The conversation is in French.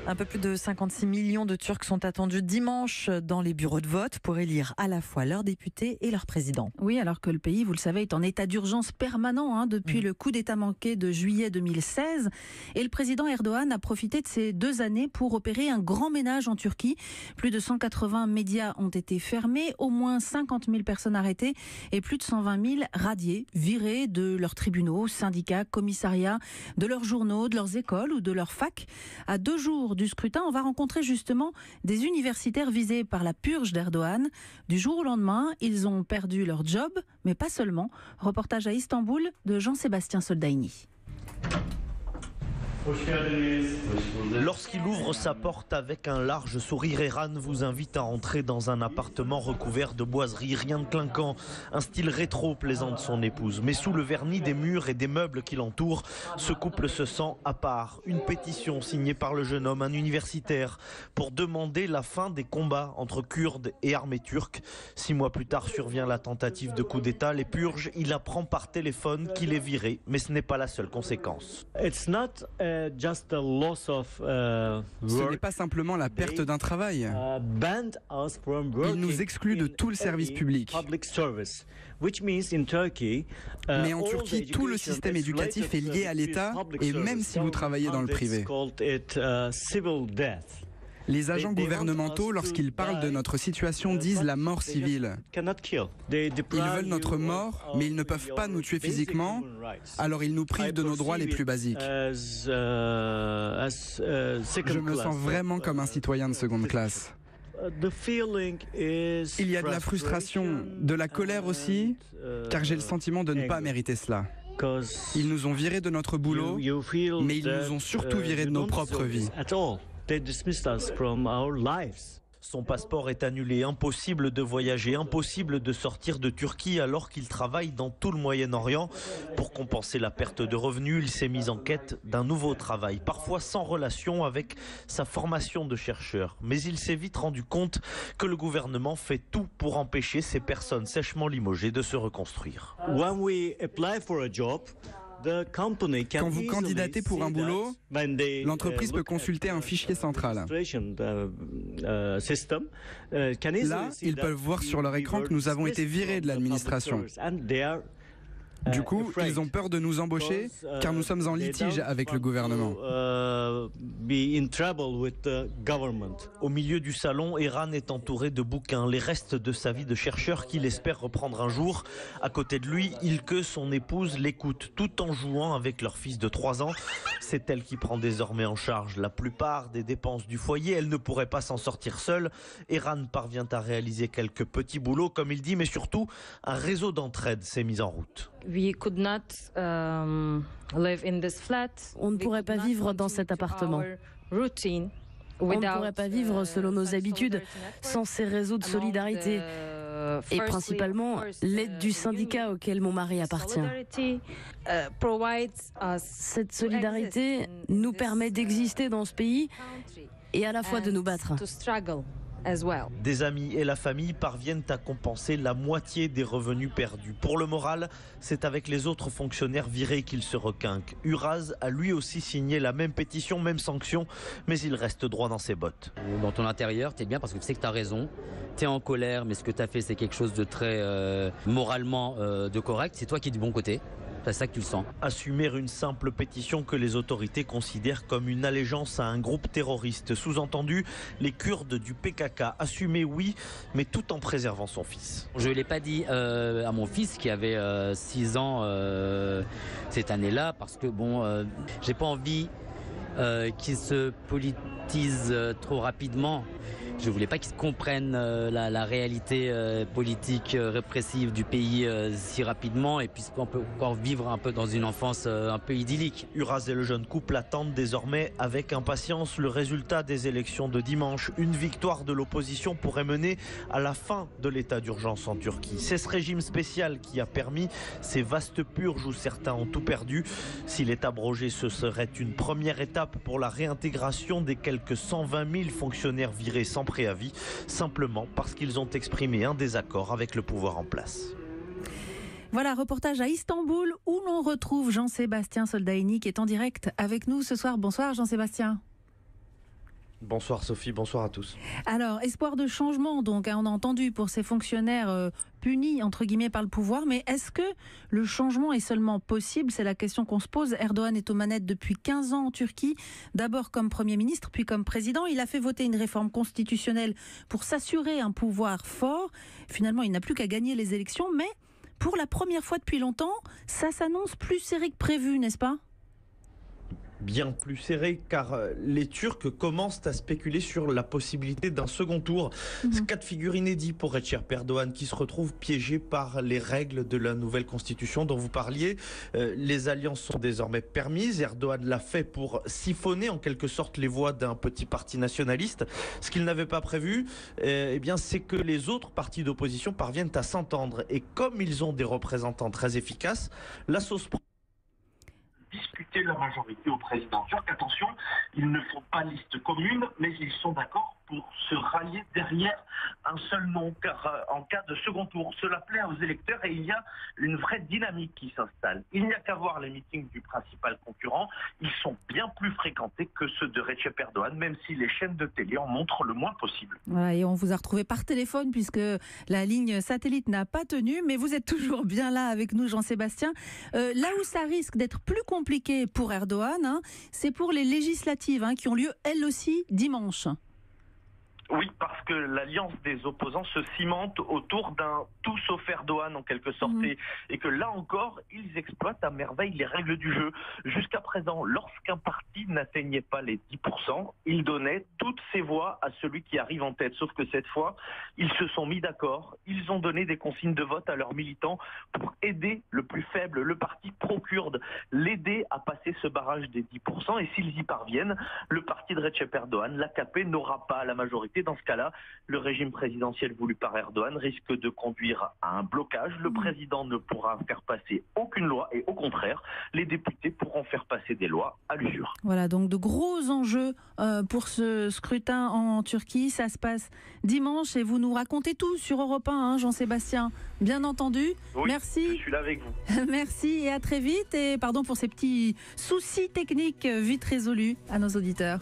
Un peu plus de 56 millions de Turcs sont attendus dimanche dans les bureaux de vote pour élire à la fois leurs députés et leur président. Oui, alors que le pays, vous le savez, est en état d'urgence permanent depuis le coup d'État manqué de juillet 2016. Et le président Erdogan a profité de ces 2 années pour opérer un grand ménage en Turquie. Plus de 180 médias ont été fermés, au moins 50 000 personnes arrêtées et plus de 120 000 radiés, virés de leurs tribunaux, syndicats, commissariats, de leurs journaux, de leurs écoles ou de leurs facs. À 2 jours du scrutin, on va rencontrer justement des universitaires visés par la purge d'Erdogan. Du jour au lendemain, ils ont perdu leur job, mais pas seulement. Reportage à Istanbul de Jean-Sébastien Soldaini. Lorsqu'il ouvre sa porte avec un large sourire, Eran vous invite à entrer dans un appartement recouvert de boiseries, rien de clinquant. Un style rétro, plaisante son épouse. Mais sous le vernis des murs et des meubles qui l'entourent, ce couple se sent à part. Une pétition signée par le jeune homme, un universitaire, pour demander la fin des combats entre Kurdes et armée turque. 6 mois plus tard survient la tentative de coup d'État, les purges. Il apprend par téléphone qu'il est viré, mais ce n'est pas la seule conséquence. Ce n'est pas simplement la perte d'un travail. Ils nous excluent de tout le service public. Mais en Turquie, tout le système éducatif est lié à l'État, et même si vous travaillez dans le privé. Les agents gouvernementaux, lorsqu'ils parlent de notre situation, disent la mort civile. Ils veulent notre mort, mais ils ne peuvent pas nous tuer physiquement, alors ils nous privent de nos droits les plus basiques. Je me sens vraiment comme un citoyen de seconde classe. Il y a de la frustration, de la colère aussi, car j'ai le sentiment de ne pas mériter cela. Ils nous ont virés de notre boulot, mais ils nous ont surtout virés de nos propres vies. Son passeport est annulé, impossible de voyager, impossible de sortir de Turquie alors qu'il travaille dans tout le Moyen-Orient. Pour compenser la perte de revenus, il s'est mis en quête d'un nouveau travail, parfois sans relation avec sa formation de chercheur. Mais il s'est vite rendu compte que le gouvernement fait tout pour empêcher ces personnes sèchement limogées de se reconstruire. Quand vous candidatez pour un boulot, l'entreprise peut consulter un fichier central. Là, ils peuvent voir sur leur écran que nous avons été virés de l'administration. Du coup, ils ont peur de nous embaucher car nous sommes en litige avec le gouvernement. Au milieu du salon, Eran est entouré de bouquins, les restes de sa vie de chercheur qu'il espère reprendre un jour. À côté de lui, Ilke, son épouse, l'écoute tout en jouant avec leur fils de 3 ans. C'est elle qui prend désormais en charge la plupart des dépenses du foyer. Elle ne pourrait pas s'en sortir seule. Eran parvient à réaliser quelques petits boulots, comme il dit, mais surtout, un réseau d'entraide s'est mis en route. On ne pourrait pas vivre dans cet appartement. On ne pourrait pas vivre selon nos habitudes sans ces réseaux de solidarité et principalement l'aide du syndicat auquel mon mari appartient. Cette solidarité nous permet d'exister dans ce pays et à la fois de nous battre. Des amis et la famille parviennent à compenser la moitié des revenus perdus. Pour le moral, c'est avec les autres fonctionnaires virés qu'il se requinque. Uraz a lui aussi signé la même pétition, même sanction, mais il reste droit dans ses bottes. Dans ton intérieur, t'es bien parce que tu sais que t'as raison. T'es en colère, mais ce que t'as fait, c'est quelque chose de très moralement de correct. C'est toi qui es du bon côté. C'est ça que tu le sens. Assumer une simple pétition que les autorités considèrent comme une allégeance à un groupe terroriste. Sous-entendu, les Kurdes du PKK. Assumer, oui, mais tout en préservant son fils. Je ne l'ai pas dit à mon fils qui avait 6 ans cette année-là parce que j'ai pas envie qu'il se politise trop rapidement. Je voulais pas qu'ils comprennent la réalité politique répressive du pays si rapidement et puis on peut encore vivre un peu dans une enfance un peu idyllique. Uraz et le jeune couple attendent désormais avec impatience le résultat des élections de dimanche. Une victoire de l'opposition pourrait mener à la fin de l'état d'urgence en Turquie. C'est ce régime spécial qui a permis ces vastes purges où certains ont tout perdu. S'il est abrogé, ce serait une première étape pour la réintégration des quelques 120 000 fonctionnaires virés sans préavis, simplement parce qu'ils ont exprimé un désaccord avec le pouvoir en place. Voilà, reportage à Istanbul où l'on retrouve Jean-Sébastien Soldaini qui est en direct avec nous ce soir. Bonsoir Jean-Sébastien. Bonsoir Sophie, bonsoir à tous. Alors, espoir de changement, donc, on a entendu pour ces fonctionnaires punis, entre guillemets, par le pouvoir, mais est-ce que le changement est seulement possible? C'est la question qu'on se pose. Erdogan est aux manettes depuis 15 ans en Turquie, d'abord comme Premier ministre, puis comme président. Il a fait voter une réforme constitutionnelle pour s'assurer un pouvoir fort. Finalement, il n'a plus qu'à gagner les élections, mais pour la première fois depuis longtemps, ça s'annonce plus serré que prévu, n'est-ce pas ? Bien plus serré, car les Turcs commencent à spéculer sur la possibilité d'un second tour. Ce cas de figure inédit pour Recep Erdogan, qui se retrouve piégé par les règles de la nouvelle constitution dont vous parliez. Les alliances sont désormais permises. Erdogan l'a fait pour siphonner en quelque sorte les voix d'un petit parti nationaliste. Ce qu'il n'avait pas prévu, c'est que les autres partis d'opposition parviennent à s'entendre. Et comme ils ont des représentants très efficaces, la sauce discuter la majorité au président turc. Attention, ils ne font pas liste commune, mais ils sont d'accord pour se rallier derrière un seul nom, car en cas de second tour, cela plaît aux électeurs et il y a une vraie dynamique qui s'installe. Il n'y a qu'à voir les meetings du principal concurrent, ils sont bien plus fréquentés que ceux de Recep Erdogan, même si les chaînes de télé en montrent le moins possible. Voilà, et on vous a retrouvé par téléphone puisque la ligne satellite n'a pas tenu, mais vous êtes toujours bien là avec nous, Jean-Sébastien. Là où ça risque d'être plus compliqué pour Erdogan, c'est pour les législatives qui ont lieu elles aussi dimanche. Oui, parce que l'alliance des opposants se cimente autour d'un tout sauf Erdogan en quelque sorte, et que là encore, ils exploitent à merveille les règles du jeu. Jusqu'à présent, lorsqu'un parti n'atteignait pas les 10%, il donnait toutes ses voix à celui qui arrive en tête. Sauf que cette fois, ils se sont mis d'accord, ils ont donné des consignes de vote à leurs militants pour aider le plus faible, le parti pro-kurde, l'aider à passer ce barrage des 10%, et s'ils y parviennent, le parti de Recep Erdogan, l'AKP, n'aura pas la majorité. Dans ce cas-là, le régime présidentiel voulu par Erdogan risque de conduire à un blocage. Le président ne pourra faire passer aucune loi et au contraire, les députés pourront faire passer des lois à l'usure. Voilà, donc de gros enjeux pour ce scrutin en Turquie. Ça se passe dimanche et vous nous racontez tout sur Europe 1, Jean-Sébastien. Bien entendu. Oui, merci. Je suis là avec vous. Merci et à très vite. Et pardon pour ces petits soucis techniques vite résolus à nos auditeurs.